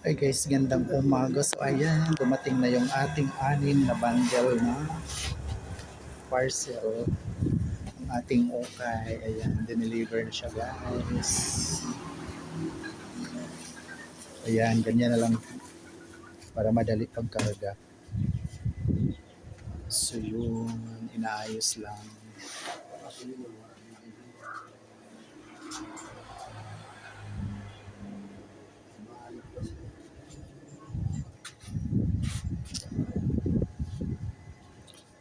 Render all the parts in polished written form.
Ay guys, gandang umaga. So ayan, dumating na yung ating anim na bundle na parcel. Ang ating ukay. Ayan, dineliver na siya guys. Ayan, ganyan na lang para madali pagkarga. So yun, inaayos lang.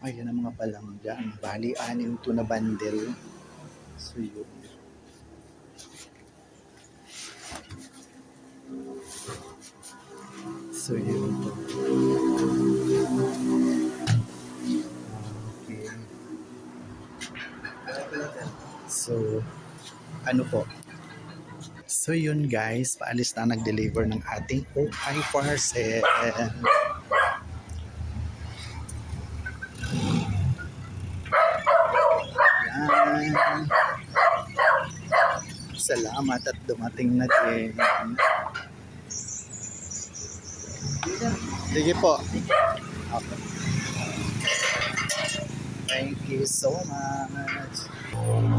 Ayan ang mga palangga. Bali, anim to na bundle. So yun. So yun. Okay. So, ano po? So yun guys, paalis na nag-deliver ng ating ukay parcel. Yan. Salamat at dumating na din. Sige po. Okay. Thank you so much.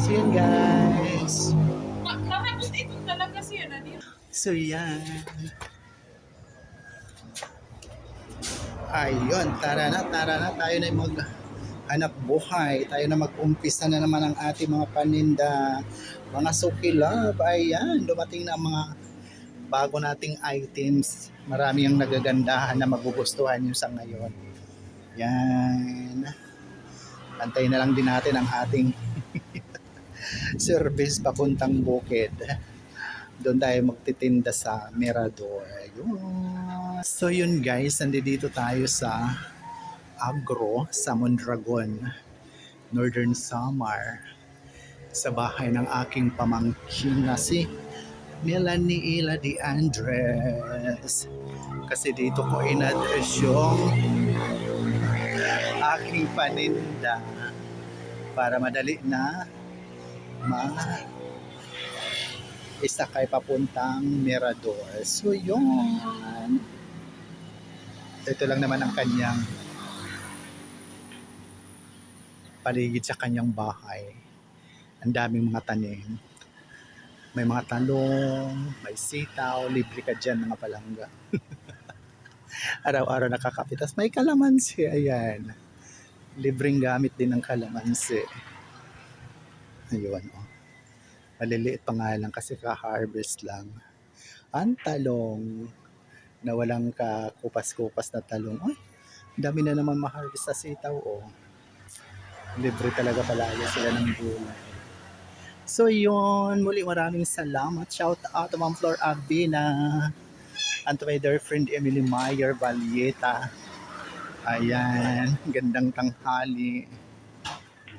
See you guys. Bakit ito talaga siya na niya? So yan. Ayun, tara na tayo na mag hanap buhay. Tayo na mag-umpisa na naman ang ating mga paninda. Mga sukilab, ayan, dumating na ang mga bago nating items. Marami ang nagagandahan na magugustuhan nyo sa ngayon. Yan. Antayin na lang din natin ang ating service papuntang Bukid. Doon tayo magtitinda sa Mirador. Ayun. So yun guys, nandito tayo sa Agro sa Mondragon, Northern Samar, sa bahay ng aking pamangkin na si Melanie Ila de Andres. Kasi dito ko in-address yung aking paninda para madali na isakay papuntang Mirador. So yun. Ito lang naman ang kanyang paligid sa kanyang bahay. Ang daming mga tanim. May mga talong, may sitaw, libre ka dyan mga palangga. Araw-araw nakakapitas. May kalamansi, ayan. Libreng gamit din ng kalamansi. Ayun, oh. Maliliit pa nga lang kasi ka-harvest lang. Ang talong na walang kakupas-kupas na talong. Ay, dami na naman ma-harvest sa sitaw, oh. Libre talaga palagi sila ng gulay. So yun, muli maraming salamat. Shout out to Ma'am Flor Abina and to my dear friend Emily Meyer Valieta. Ayan, gandang tanghali.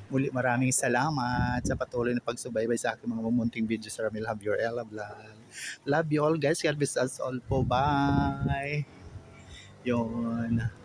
Muli maraming salamat sa patuloy na pagsubaybay sa aking mga mamunting videos sa Ramil Javier Ella Vlog. Love you all guys. God bless us all po. Bye. Yun.